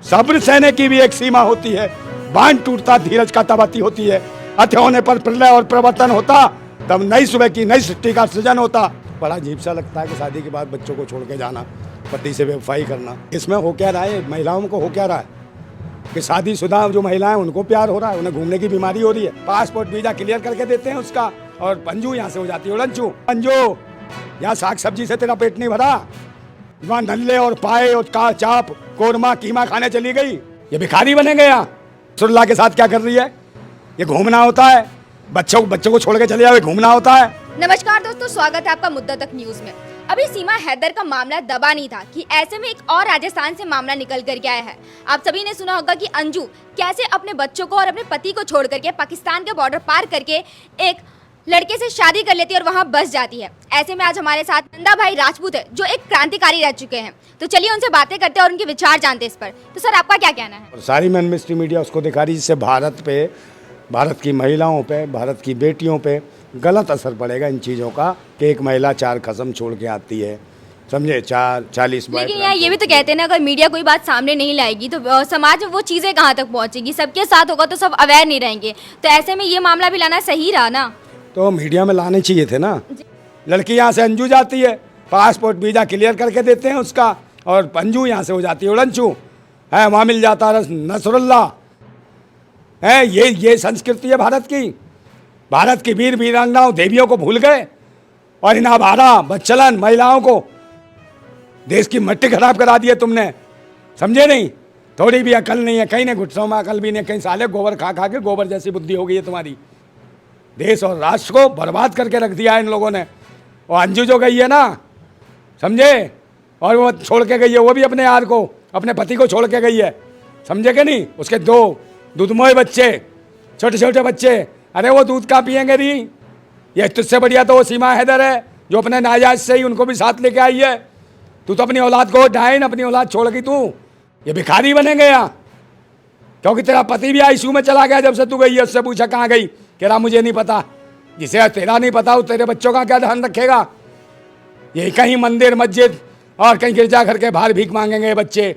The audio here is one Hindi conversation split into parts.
सब्र सहने की भी एक सीमा होती है। बांध टूटता धीरज का तबाती होती है। अति होने पर प्रलय और प्रवर्तन होता, तब नई सुबह की नई सृष्टि का सृजन होता। बड़ा अजीब सा लगता है कि शादी के बाद बच्चों को छोड़ के जाना, पति से बेवफाई करना। इसमें हो क्या रहा है, महिलाओं को हो क्या रहा है कि शादीशुदा जो महिलाएं उनको प्यार हो रहा है, उन्हें घूमने की बीमारी हो रही है। पासपोर्ट वीजा क्लियर करके देते हैं उसका, और पंजू यहाँ से हो जाती है उड़नचू। पंजू, यहाँ साग सब्जी से तेरा पेट नहीं भरा, वहाँ नल्ले और पाए और का चाप कोरमा कीमा खाने चली गई। ये भिखारी बनेंगे यहाँ। सुरला के साथ क्या कर रही है? ये घूमना होता है, बच्चों को छोड़ के चले जाओ, घूमना होता है। नमस्कार दोस्तों, स्वागत है आपका मुद्दा तक न्यूज में। अभी सीमा हैदर का मामला दबा नहीं था कि ऐसे में एक और राजस्थान से मामला निकल कर के आया है। आप सभी ने सुना होगा कि अंजू कैसे अपने बच्चों को और अपने पति को छोड़ करके पाकिस्तान के बॉर्डर पार करके एक लड़के से शादी कर लेती है और वहां बस जाती है। ऐसे में आज हमारे साथ नंदा भाई राजपूत है, जो एक क्रांतिकारी रह चुके हैं। तो चलिए उनसे बातें करते हैं और उनके विचार जानते हैं इस पर। तो सर, आपका क्या कहना है? और सारी मेन मिस्ट्री मीडिया उसको दिखा रही, जिससे भारत पे, भारत की महिलाओं पे, भारत की बेटियों पे गलत असर पड़ेगा इन चीज़ों का कि एक महिला 4 कसम छोड़ के आती है, समझे, 40 लेकिन यार ये भी तो कहते हैं ना, अगर मीडिया कोई बात सामने नहीं लाएगी तो समाज में वो चीज़ें कहाँ तक पहुँचेगी? सबके साथ होगा तो सब अवेयर नहीं रहेंगे। तो ऐसे में ये मामला भी लाना सही रहा ना? तो मीडिया में लाने चाहिए थे ना। लड़की यहाँ से अंजू जाती है, पासपोर्ट वीजा क्लियर करके देते हैं उसका, और पंजू यहाँ से हो जाती है उड़नचू है, वहाँ मिल जाता नसरुल्ला है। ये संस्कृति है भारत की। भारत की वीर वीरांगनाओं देवियों को भूल गए और इन आवारा बच्चलन महिलाओं को देश की मट्टी खराब करा दी है तुमने, समझे नहीं? थोड़ी भी अकल नहीं है, कहीं ने घुटनों में अकल भी नहीं, कहीं साले गोबर खा खा के गोबर जैसी बुद्धि हो गई है तुम्हारी। देश और राष्ट्र को बर्बाद करके रख दिया है इन लोगों ने। और अंजू जो गई है ना, समझे, और वो छोड़ के गई है, वो भी अपने यार को, अपने पति को छोड़ के गई है, समझे कि नहीं? उसके 2 दूधमोए बच्चे, छोटे छोटे बच्चे, अरे वो दूध कहाँ पियेंगे री? ये तुझसे बढ़िया तो वो सीमा हैदर है, जो अपने नाजायज से ही उनको भी साथ लेके आई है। तू तो अपनी औलाद को ढाइन, अपनी औलाद छोड़ गई तू। ये भिखारी बनेंगे यहाँ, क्योंकि तेरा पति भी आईसीयू में चला गया जब से तू गई है। उससे पूछा कहाँ गई, कह रहा मुझे नहीं पता। जिसे तेरा नहीं पता वो तेरे बच्चों का क्या ध्यान रखेगा? ये कहीं मंदिर मस्जिद और कहीं गिरजाघर के बाहर भीख मांगेंगे बच्चे,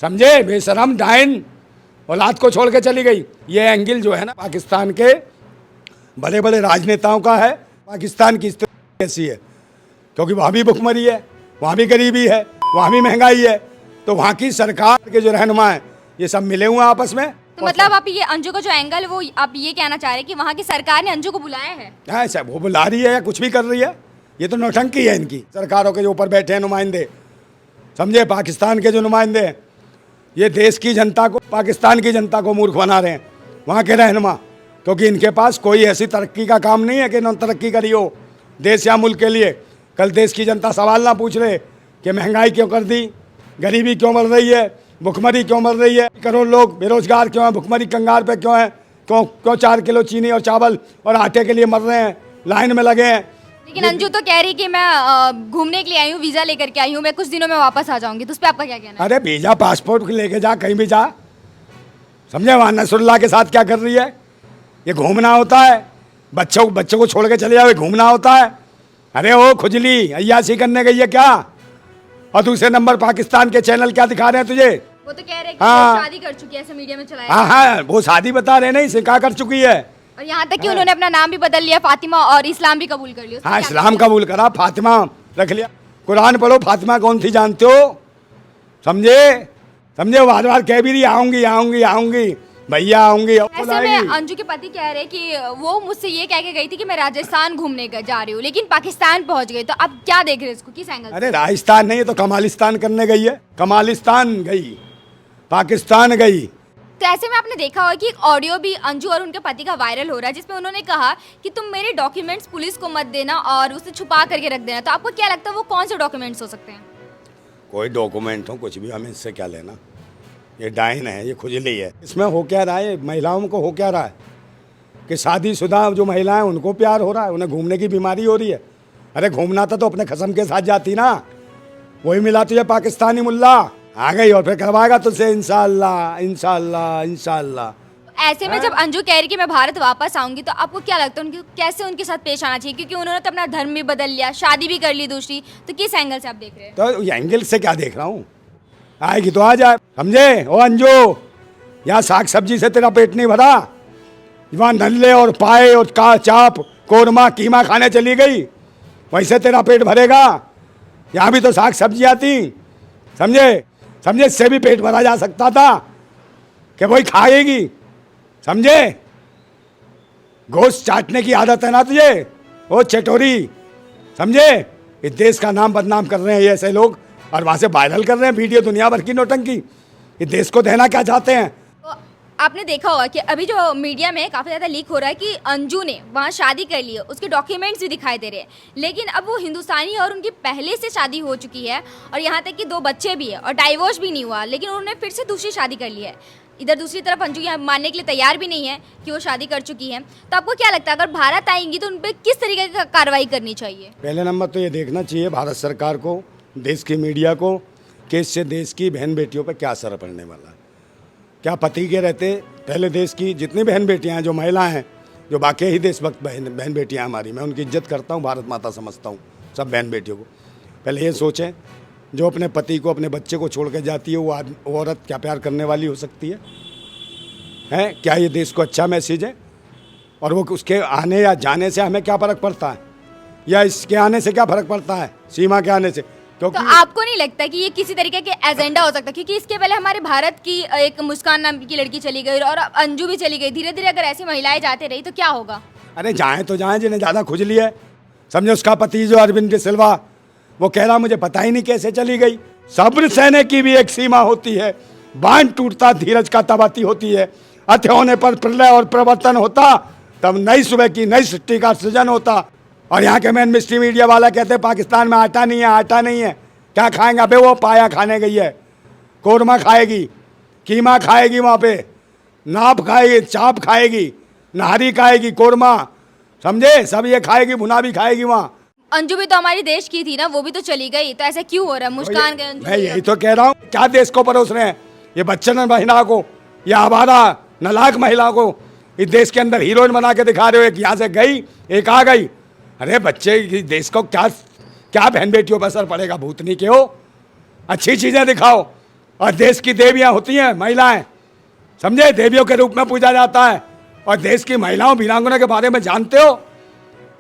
समझे? बेशरम डाइन, औलाद को छोड़ के चली गई। ये एंगल जो है ना पाकिस्तान के बड़े बड़े राजनेताओं का है। पाकिस्तान की स्थिति ऐसी है क्योंकि वहाँ भी भुखमरी है, वहाँ भी गरीबी है, वहाँ भी महंगाई है। तो वहाँ की सरकार के जो रहनुमा है ये सब मिले हुए हैं आपस में। तो मतलब आप ये अंजू का जो एंगल है वो आप ये कहना चाह रहे हैं कि वहाँ की सरकार ने अंजू को बुलाया है? ऐसा वो बुला रही है या कुछ भी कर रही है, ये तो नौटंकी है इनकी सरकारों के जो ऊपर बैठे हैं नुमाइंदे, समझे? पाकिस्तान के जो नुमाइंदे, ये देश की जनता को, पाकिस्तान की जनता को मूर्ख बना रहे हैं वहाँ के रहनुमा, क्योंकि इनके पास कोई ऐसी तरक्की का काम नहीं है कि न तरक्की करी हो देश या मुल्क के लिए। कल देश की जनता सवाल ना पूछ रहे कि महंगाई क्यों कर दी, गरीबी क्यों बढ़ रही है, भुखमरी क्यों बढ़ रही है, करोड़ लोग बेरोजगार क्यों हैं, भुखमरी कंगाल पे क्यों है, क्यों 4 किलो चीनी और चावल और आटे के लिए मर रहे हैं, लाइन में लगे हैं। लेकिन अंजू तो कह रही कि मैं घूमने के लिए आई हूँ, वीजा लेकर के आई हूँ, मैं कुछ दिनों में वापस आ जाऊंगी। तो उस पर आपका क्या कहना है? अरे वीजा पासपोर्ट लेके जा, कहीं भी जा, समझे? वहाँ नसरुल्ला के साथ क्या कर रही है? ये घूमना होता है, बच्चों को छोड़ के चले जाओ, घूमना होता है। अरे ओ खुजली, अय्याशी करने गई है क्या? और दूसरे नंबर पाकिस्तान के चैनल क्या दिखा रहे हैं तुझे? वो तो कह रहे हैं कि हाँ, वो शादी कर चुकी है, ऐसे मीडिया में चलाया। हाँ, वो शादी बता रहे नहीं, सिखा कर चुकी है। और यहाँ तक कि उन्होंने अपना नाम भी बदल लिया फातिमा, और इस्लाम भी कबूल कर लिया। हाँ, इस्लाम कबूल करा, फातिमा रख लिया। कुरान पढ़ो, फातिमा कौन थी जानते हो? समझे? बार बार कह भी रही आऊंगी आऊंगी आऊंगी, भैया आऊंगी। ऐसे में अंजू के पति कह रहे कि वो मुझसे ये कह के गई थी कि मैं राजस्थान घूमने जा रही हूँ, लेकिन पाकिस्तान पहुंच गई। तो अब क्या देख रहे हैं इसको, किस एंगल से? अरे राजस्थान नहीं, तो कमालिस्तान करने गई है। कमालिस्तान गई, पाकिस्तान गई। तो ऐसे में आपने देखा होगा कि एक ऑडियो भी अंजू और उनके पति का वायरल हो रहा है, जिसमें उन्होंने कहा कि तुम मेरे डॉक्यूमेंट्स पुलिस को मत देना और उसे छुपा करके रख देना। तो आपको क्या लगता है वो कौन से डॉक्यूमेंट्स हो सकते हैं? कोई डॉक्यूमेंट हो, कुछ भी, हमें इससे क्या लेना? ये डाइन है, ये खुजली है। इसमें हो क्या रहा है, महिलाओं को हो क्या रहा है कि शादीशुदा जो महिलाएं उनको प्यार हो रहा है, उन्हें घूमने की बीमारी हो रही है। अरे घूमना था तो अपने कसम के साथ जाती ना, वही मिला तुझे पाकिस्तानी मुल्ला, आ गई और फिर करवाएगा तुझसे इंशाअल्लाह इंशाअल्लाह इंशाअल्लाह। ऐसे में जब अंजू कह रही कि मैं भारत वापस आऊंगी, तो आपको क्या लगता है उनकी कैसे उनके साथ पेश आना चाहिए? क्योंकि उन्होंने तो अपना धर्म भी बदल लिया, शादी भी कर ली दूसरी। तो किस एंगल से आप देख रहे हैं? तो ये एंगल से क्या देख रहा हूँ, आएगी तो आ जाए, समझे। ओ अंजू, यहाँ साग सब्जी से तेरा पेट नहीं भरा, वहाँ नल्ले और पाए और चाप कोरमा कीमा खाने चली गई, वैसे तेरा पेट भरेगा। यहाँ भी तो साग सब्जी आती, समझे समझे। इससे भी पेट भरा जा सकता था कि वही खाएगी, समझे। गोश्त चाटने की आदत है ना तुझे, ओ चटोरी, समझे। इस देश का नाम बदनाम कर रहे हैं ये ऐसे लोग, और वहाँ से वायरल कर रहे हैं वीडियो दुनिया भर की नौटंकी। इस देश को देना क्या चाहते हैं। तो आपने देखा होगा कि अभी जो मीडिया में काफ़ी ज़्यादा लीक हो रहा है कि अंजू ने वहाँ शादी कर ली है, उसके डॉक्यूमेंट्स भी दिखाई दे रहे हैं, लेकिन अब वो हिंदुस्तानी और उनकी पहले से शादी हो चुकी है और यहाँ तक कि 2 बच्चे भी है और डाइवोर्स भी नहीं हुआ, लेकिन उन्होंने फिर से दूसरी शादी कर ली है। इधर दूसरी तरफ अंजू यहाँ मानने के लिए तैयार भी नहीं है कि वो शादी कर चुकी है। तो आपको क्या लगता है अगर भारत आएंगी तो उन पर किस तरीके की कार्रवाई करनी चाहिए? पहले नंबर तो ये देखना चाहिए भारत सरकार को, देश की मीडिया को, कि इससे देश की बहन बेटियों पर क्या असर पड़ने वाला है। क्या पति के रहते पहले देश की जितनी बहन बेटियां हैं, जो महिलाएं हैं, जो बाकी ही देशभक्त बहन बेटियां हमारी, मैं उनकी इज्जत करता हूं, भारत माता समझता हूं सब बहन बेटियों को। पहले ये सोचें, जो अपने पति को अपने बच्चे को छोड़ के जाती है वो औरत क्या प्यार करने वाली हो सकती है? क्या ये देश को अच्छा मैसेज है? और वो उसके आने या जाने से हमें क्या फ़र्क पड़ता है, या इसके आने से क्या फ़र्क पड़ता है, सीमा के आने से? क्योंकि तो आपको नहीं लगता कि ये किसी तरीके के एजेंडा हो सकता है? क्योंकि इसके पहले हमारे भारत की एक मुस्कान नाम की लड़की चली गई और अब अंजू भी चली गई। धीरे धीरे अगर ऐसी महिलाएं जाते रही तो क्या होगा? अरे जाएं तो जाएं जिन्हें ज़्यादा खुजली है, समझे। उसका पति जो अरविंद के सिल्वा, वो कह रहा मुझे पता ही नहीं कैसे चली गई। सब्र सहने की भी एक सीमा होती है, बांध टूटता धीरज का तबाती होती है। अति होने पर प्रलय और प्रवर्तन होता, तब नई सुबह की नई सृष्टि का सृजन होता। और यहाँ के मेन मिस्ट्री मीडिया वाला कहते हैं पाकिस्तान में आटा नहीं है, आटा नहीं है। क्या खाएंगे? अबे वो पाया खाने गई है, कोरमा खाएगी, कीमा खाएगी, वहाँ पे नाप खाएगी, चाप खाएगी, नहारी खाएगी, कोरमा, समझे, सब ये खाएगी, भुना भी खाएगी वहाँ। अंजू भी तो हमारी देश की थी ना, वो भी तो चली गई, तो ऐसा क्यों हो रहा है? मुस्कान के मैं यही तो कह रहा हूँ, क्या देश को परोस रहे हैं ये बच्चन महिला को, या आवारा नालायक महिला को इस देश के अंदर हीरोइन बना के दिखा रहे हो। एक यहाँ से गई, एक आ गई। अरे बच्चे, देश को क्या बहन बेटियों पर असर पड़ेगा? भूतनी के हो, अच्छी चीज़ें दिखाओ। और देश की देवियाँ होती हैं महिलाएं, समझे, देवियों के रूप में पूजा जाता है। और देश की महिलाओं वीरांगना के बारे में जानते हो,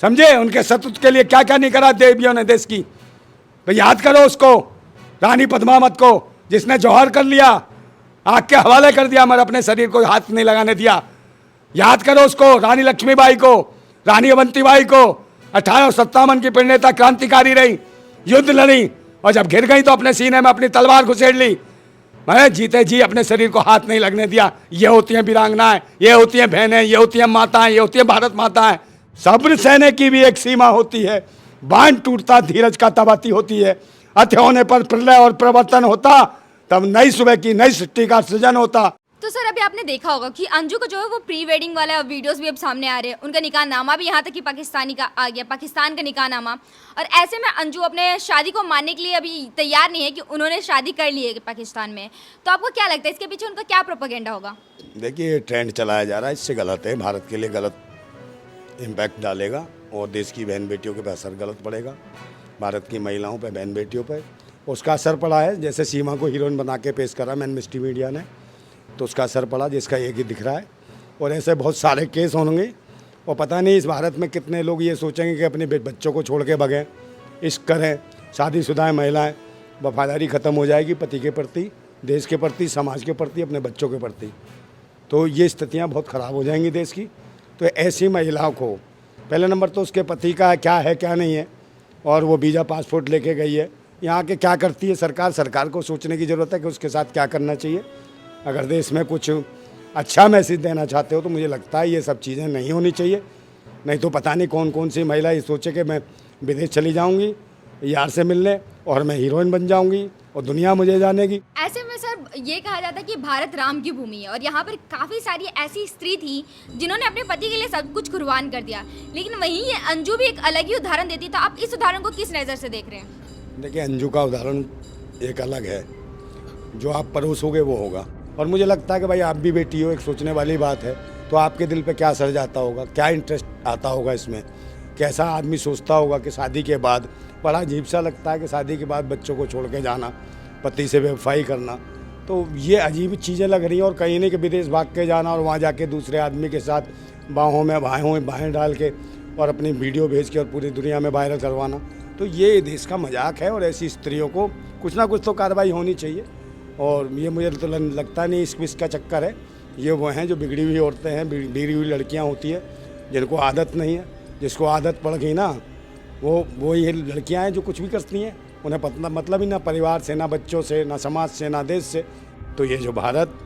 समझे, उनके सतुत के लिए क्या क्या नहीं करा देवियों ने देश की। तो याद करो उसको, रानी पद्मावत को, जिसने जौहर कर लिया, आग के हवाले कर दिया, मगर अपने शरीर को हाथ नहीं लगाने दिया। याद करो उसको, रानी लक्ष्मीबाई को, रानी अवंतीबाई को, 1857 की प्रणेता क्रांतिकारी रही, युद्ध लड़ी, और जब घिर गई तो अपने सीने में अपनी तलवार घुसेड़ ली। मैं जीते जी अपने शरीर को हाथ नहीं लगने दिया। ये होती हैं वीरांगनाएं, ये होती हैं बहनें, ये होती हैं माताएं, ये होती हैं भारत माताएं। सब्र सहने की भी एक सीमा होती है, बांध टूटता धीरज का तबाती होती है। अति होने पर प्रलय और प्रवर्तन होता, तब नई सुबह की नई सृष्टि का सृजन होता। तो सर अभी आपने देखा होगा कि अंजू को जो है वो प्री वेडिंग वाला वीडियोस भी अब सामने आ रहे हैं, उनका निकाहनामा भी यहाँ तक कि पाकिस्तानी का आ गया, पाकिस्तान का निकाहनामा। और ऐसे में अंजू अपने शादी को मानने के लिए अभी तैयार नहीं है कि उन्होंने शादी कर ली है पाकिस्तान में। तो आपको क्या लगता है इसके पीछे उनका क्या प्रोपेगेंडा होगा? देखिए, ट्रेंड चलाया जा रहा है, इससे गलत है, भारत के लिए गलत इम्पैक्ट डालेगा और देश की बहन बेटियों के पर असर गलत पड़ेगा, भारत की महिलाओं पर, बहन बेटियों पर उसका असर पड़ा है। जैसे सीमा को हीरोइन बना के पेश करा मैन मिस्ट्री मीडिया ने, तो उसका असर पड़ा, जिसका एक ही दिख रहा है। और ऐसे बहुत सारे केस होंगे, और पता नहीं इस भारत में कितने लोग ये सोचेंगे कि अपने बच्चों को छोड़ के भगें, इश्क करें, शादीशुदा महिलाएं, वफादारी ख़त्म हो जाएगी पति के प्रति, देश के प्रति, समाज के प्रति, अपने बच्चों के प्रति। तो ये स्थितियाँ बहुत ख़राब हो जाएंगी देश की। तो ऐसी महिलाओं को पहले नंबर तो उसके पति का क्या है क्या नहीं है, और वो वीज़ा पासपोर्ट लेके गई है, यहाँ के क्या करती है सरकार को सोचने की ज़रूरत है कि उसके साथ क्या करना चाहिए। अगर देश में कुछ अच्छा मैसेज देना चाहते हो तो मुझे लगता है ये सब चीज़ें नहीं होनी चाहिए। नहीं तो पता नहीं कौन कौन सी महिला ये सोचे कि मैं विदेश चली जाऊंगी यार से मिलने और मैं हीरोइन बन जाऊंगी और दुनिया मुझे जानेगी। ऐसे में सर ये कहा जाता है कि भारत राम की भूमि है और यहाँ पर काफ़ी सारी ऐसी स्त्री थी जिन्होंने अपने पति के लिए सब कुछ कुर्बान कर दिया, लेकिन वहीं ये अंजू भी एक अलग ही उदाहरण देती है। तो आप इस उदाहरण को किस नज़र से देख रहे हैं? देखिए, अंजू का उदाहरण एक अलग है, जो आप परोसोगे वो होगा। और मुझे लगता है कि भाई आप भी बेटी हो, एक सोचने वाली बात है, तो आपके दिल पे क्या असर जाता होगा, क्या इंटरेस्ट आता होगा इसमें, कैसा आदमी सोचता होगा कि शादी के बाद, बड़ा अजीब सा लगता है कि शादी के बाद बच्चों को छोड़ के जाना, पति से बेवफाई करना, तो ये अजीब चीज़ें लग रही हैं। और कहीं नहीं कि विदेश भाग के जाना और वहाँ जाके दूसरे आदमी के साथ बाहों में बाहें डाल के और अपनी वीडियो भेज के और पूरी दुनिया में वायरल करवाना, तो ये देश का मजाक है। और ऐसी स्त्रियों को कुछ ना कुछ तो कार्रवाई होनी चाहिए। और ये मुझे तो लगता नहीं इसका चक्कर है। ये वो हैं जो बिगड़ी हुई औरतें हैं, बिगड़ी हुई लड़कियां होती है, जिनको आदत नहीं है। जिसको आदत पड़ गई ना, वो ये लड़कियां हैं जो कुछ भी करती हैं। उन्हें मतलब ही ना परिवार से, ना बच्चों से, ना समाज से, ना देश से। तो ये जो भारत,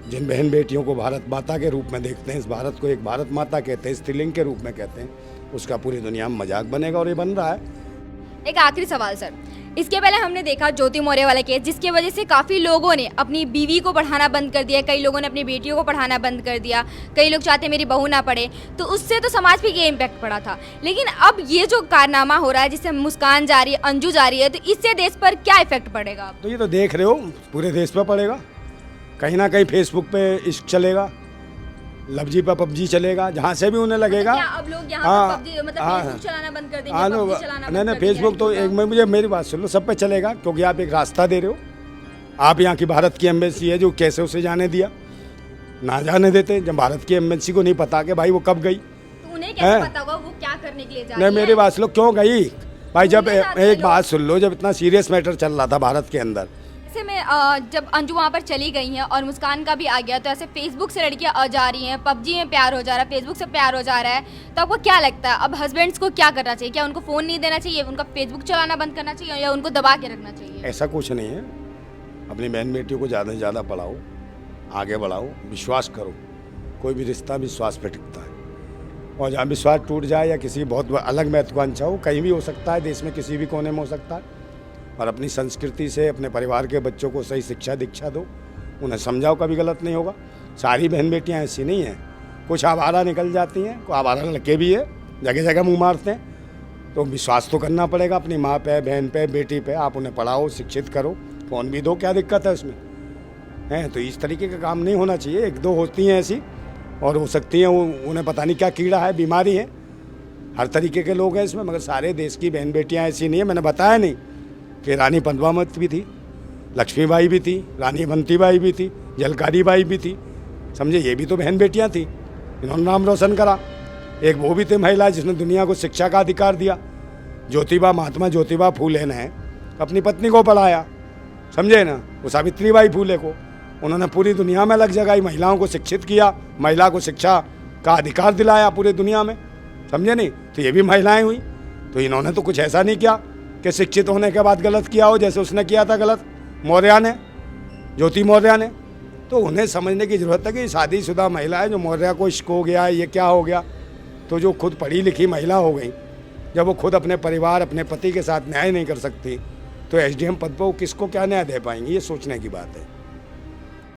जिन बहन बेटियों को भारत माता के रूप में देखते हैं, इस भारत को एक भारत माता कहते हैं, स्त्रीलिंग के रूप में कहते हैं, उसका पूरी दुनिया में मजाक बनेगा और ये बन रहा है। एक आखिरी सवाल सर, इसके पहले हमने देखा ज्योति मौर्य वाला केस, जिसकी वजह से काफ़ी लोगों ने अपनी बीवी को पढ़ाना बंद कर दिया, कई लोगों ने अपनी बेटियों को पढ़ाना बंद कर दिया, कई लोग चाहते मेरी बहू ना पढ़े, तो उससे तो समाज पे ये इम्पैक्ट पड़ा था। लेकिन अब ये जो कारनामा हो रहा है, जिससे मुस्कान जा रही है, अंजू जा रही है, तो इससे देश पर क्या इफेक्ट पड़ेगा? तो ये तो देख रहे हो, पूरे देश पर पड़ेगा। कहीं ना कहीं फेसबुक पे इश्क चलेगा, लवजी पर पबजी चलेगा, जहाँ से भी उन्हें लगेगा। क्या अब लोग यहाँ पे PUBG मतलब फेसबुक चलाना बंद कर देंगे, PUBG चलाना बंद कर देंगे? फेसबुक तो एक मुझे मेरी बात सुन लो, सब पे चलेगा, क्योंकि आप एक रास्ता दे रहे हो। आप यहाँ की भारत की एम्बेसी है जो कैसे उसे जाने दिया, ना जाने देते। जब भारत की एम्बेसी को नहीं पता कि भाई वो कब गई, तो उन्हें कैसे पता होगा वो क्या करने के लिए जा रही नहीं है? मेरी बात सुन लो, क्यों गई भाई? जब एक बात सुन लो, जब इतना सीरियस मैटर चल रहा था भारत के अंदर, ऐसे में जब अंजू वहाँ पर चली गई हैं और मुस्कान का भी आ गया, तो ऐसे फेसबुक से लड़कियाँ जा रही हैं, PUBG में प्यार हो जा रहा है, फेसबुक से प्यार हो जा रहा है, तो आपको क्या लगता है अब हस्बैंड्स को क्या करना चाहिए? क्या उनको फ़ोन नहीं देना चाहिए, उनका फेसबुक चलाना बंद करना चाहिए, या उनको दबा के रखना चाहिए? ऐसा कुछ नहीं है। अपनी बहन बेटियों को ज़्यादा से ज़्यादा पढ़ाओ, आगे बढ़ाओ, विश्वास करो। कोई भी रिश्ता विश्वास पे टिकता है। और जहाँ विश्वास टूट जाए या किसी बहुत अलग महत्वाकांक्षा हो, कहीं भी हो सकता है, देश में किसी भी कोने में हो सकता है। और अपनी संस्कृति से अपने परिवार के बच्चों को सही शिक्षा दीक्षा दो, उन्हें समझाओ, कभी गलत नहीं होगा। सारी बहन बेटियां ऐसी नहीं हैं, कुछ आवारा निकल जाती हैं, कुछ आवारा लड़के भी है, जगह जगह मुंह मारते हैं। तो विश्वास तो करना पड़ेगा अपनी माँ पे, बहन पे, बेटी पे। आप उन्हें पढ़ाओ, शिक्षित करो, फ़ोन भी दो, क्या दिक्कत है उसमें? हैं तो इस तरीके का काम नहीं होना चाहिए। एक दो होती हैं ऐसी, और हो सकती हैं उन्हें पता नहीं क्या कीड़ा है, बीमारी है। हर तरीके के लोग हैं इसमें, मगर सारे देश की बहन बेटियाँ ऐसी नहीं है। मैंने बताया नहीं कि रानी पद्मावत भी थी, लक्ष्मीबाई भी थी, रानी अवंतीबाई भी थी, झलकारी बाई भी थी, समझे? ये भी तो बहन बेटियां थी, इन्होंने नाम रोशन करा। एक वो भी थी महिला जिसने दुनिया को शिक्षा का अधिकार दिया। महात्मा ज्योतिबा फूले ने अपनी पत्नी को पढ़ाया, समझे ना? वो सावित्रीबाई फूले को उन्होंने पूरी दुनिया में अलग जगह महिलाओं को शिक्षित किया, महिला को शिक्षा का अधिकार दिलाया पूरी दुनिया में, समझे नहीं? तो ये भी महिलाएं हुई। तो इन्होंने तो कुछ ऐसा नहीं किया कि शिक्षित होने के बाद गलत किया हो, जैसे उसने किया था गलत, मौर्य ने, ज्योति मौर्य ने। तो उन्हें समझने की ज़रूरत है कि शादीशुदा महिला है, जो मौर्य को इश्क हो गया, ये क्या हो गया। तो जो खुद पढ़ी लिखी महिला हो गई, जब वो खुद अपने परिवार, अपने पति के साथ न्याय नहीं कर सकती, तो SDM पद पर वो किसको क्या न्याय दे पाएंगी? ये सोचने की बात है।